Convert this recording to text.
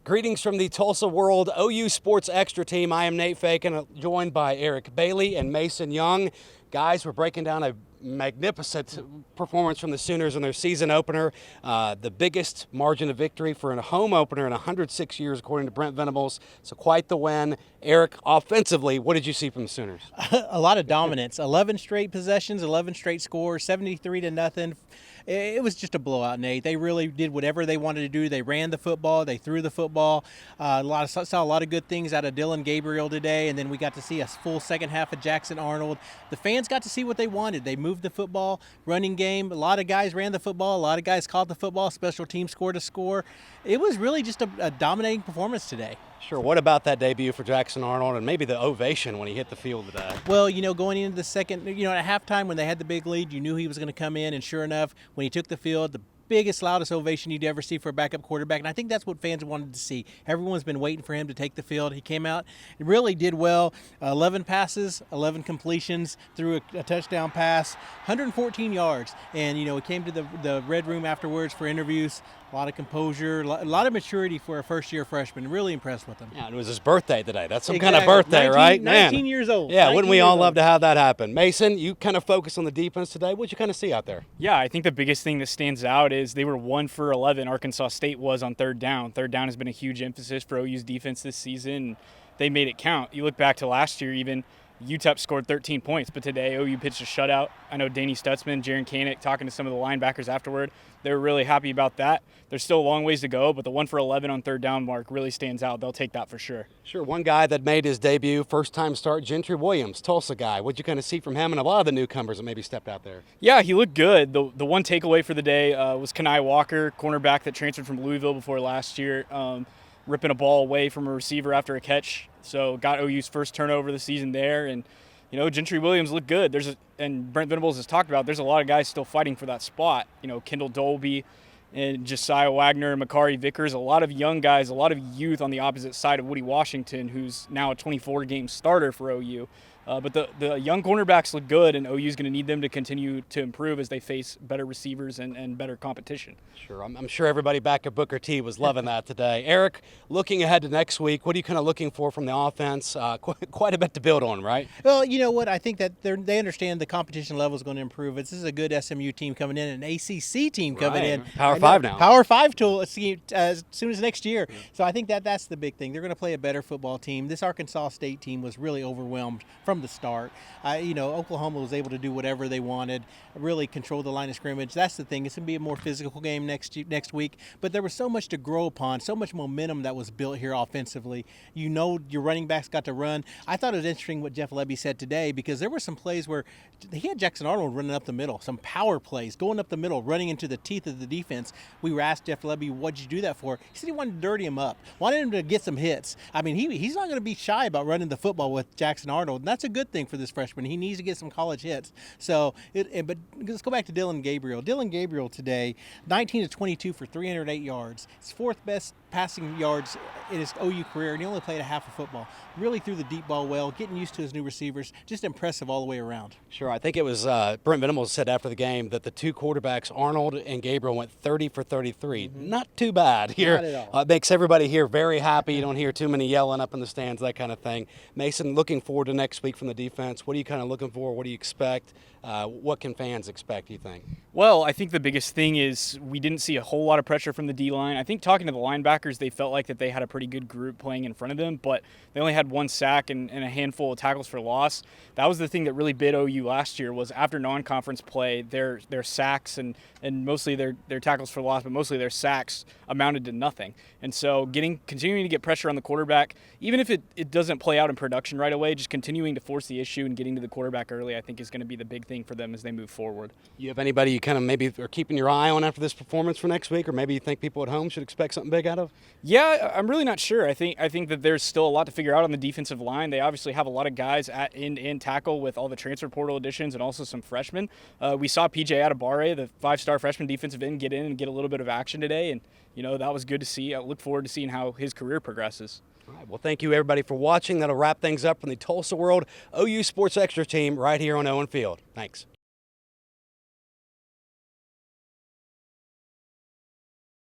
Greetings from the Tulsa World OU Sports Extra team. I am Nate Feken, joined by Eric Bailey and Mason Young. Guys, we're breaking down a magnificent performance from the Sooners in their season opener. The biggest margin of victory for a home opener in 106 years, according to Brent Venables. So quite the win. Eric, offensively, what did you see from the Sooners? A lot of dominance. 11 straight possessions, 11 straight scores, 73-0. It was just a blowout, Nate. They really did whatever they wanted to do. They ran the football. They threw the football. Saw a lot of good things out of Dillon Gabriel today, and then we got to see a full second half of Jackson Arnold. The fans got to see what they wanted. They moved the football, running game. A lot of guys ran the football. A lot of guys caught the football. Special teams scored a score. It was really just a dominating performance today. Sure. What about that debut for Jackson Arnold and maybe the ovation when he hit the field today? Well, going into the second, at halftime when they had the big lead, you knew he was going to come in, and sure enough, when he took the field, the biggest, loudest ovation you'd ever see for a backup quarterback, and I think that's what fans wanted to see. Everyone's been waiting for him to take the field. He came out and really did well. 11 passes, 11 completions, threw a touchdown pass, 114 yards, and he came to the Red Room afterwards for interviews. A lot of composure, a lot of maturity for a first-year freshman. Really impressed with him. Yeah, and it was his birthday today. That's some kind of birthday, right? 19 years old. Yeah, wouldn't we all love to have that happen? Mason, you kind of focused on the defense today. What'd you kind of see out there? Yeah, I think the biggest thing that stands out is they were 1 for 11. Arkansas State was on third down. Third down has been a huge emphasis for OU's defense this season. They made it count. You look back to last year even, UTEP scored 13 points, but today OU pitched a shutout. I know Danny Stutzman, Jaron Kanik, talking to some of the linebackers afterward, they were really happy about that. There's still a long ways to go, but the 1 for 11 on third down mark really stands out. They'll take that for sure. Sure. One guy that made his debut, first-time start, Gentry Williams, Tulsa guy. What'd you kind of see from him and a lot of the newcomers that maybe stepped out there? Yeah, he looked good. The one takeaway for the day was Kenai Walker, cornerback that transferred from Louisville before last year, ripping a ball away from a receiver after a catch. So got OU's first turnover of the season there, and Gentry Williams looked good. And Brent Venables has talked about, there's a lot of guys still fighting for that spot. Kendall Dolby and Josiah Wagner and Makari Vickers, a lot of young guys, a lot of youth on the opposite side of Woody Washington, who's now a 24-game starter for OU. But the young cornerbacks look good, and OU's going to need them to continue to improve as they face better receivers and better competition. Sure. I'm sure everybody back at Booker T was loving that today. Eric, looking ahead to next week, what are you kind of looking for from the offense? Quite a bit to build on, right? Well, you know what? I think that they understand the competition level is going to improve. This is a good SMU team coming in, an ACC team coming in. Power 5 now. Power 5 tool as soon as next year. Yeah. So I think that's the big thing. They're going to play a better football team. This Arkansas State team was really overwhelmed from the start. Oklahoma was able to do whatever they wanted, really control the line of scrimmage. That's the thing. It's going to be a more physical game next week. But there was so much to grow upon, so much momentum that was built here offensively. Your running backs got to run. I thought it was interesting what Jeff Lebby said today, because there were some plays where he had Jackson Arnold running up the middle, some power plays, going up the middle, running into the teeth of the defense. We were asked Jeff Lebby, what'd you do that for? He said he wanted to dirty him up, wanted him to get some hits. I mean, he's not going to be shy about running the football with Jackson Arnold, and that's a good thing for this freshman. He needs to get some college hits. But let's go back to Dillon Gabriel. Dillon Gabriel today, 19 to 22 for 308 yards. His fourth best passing yards in his OU career, and he only played a half of football. Really threw the deep ball well, getting used to his new receivers. Just impressive all the way around. Sure. I think it was Brent Venables said after the game that the two quarterbacks, Arnold and Gabriel, went 30 for 33. Mm-hmm. Not too bad here. Not at all. It makes everybody here very happy. You don't hear too many yelling up in the stands, that kind of thing. Mason, looking forward to next week from the defense. What are you kind of looking for? What do you expect? What can fans expect, do you think? Well, I think the biggest thing is we didn't see a whole lot of pressure from the D-line. I think talking to the linebackers, they felt like that they had a pretty good group playing in front of them, but they only had one sack and a handful of tackles for loss. That was the thing that really bit OU last year, was after non-conference play, their sacks and mostly their tackles for loss, but mostly their sacks amounted to nothing. And so continuing to get pressure on the quarterback, even if it doesn't play out in production right away, just continuing to force the issue and getting to the quarterback early, I think is going to be the big thing for them as they move forward. You have anybody you kind of maybe are keeping your eye on after this performance for next week, or maybe you think people at home should expect something big out of? Yeah, I'm really not sure. I think that there's still a lot to figure out on the defensive line. They obviously have a lot of guys at end tackle with all the transfer portal additions and also some freshmen. We saw PJ Atabare, the 5-star freshman defensive end, get in and get a little bit of action today, and that was good to see. I look forward to seeing how his career progresses. All right, well, thank you, everybody, for watching. That'll wrap things up from the Tulsa World OU Sports Extra team right here on Owen Field. Thanks.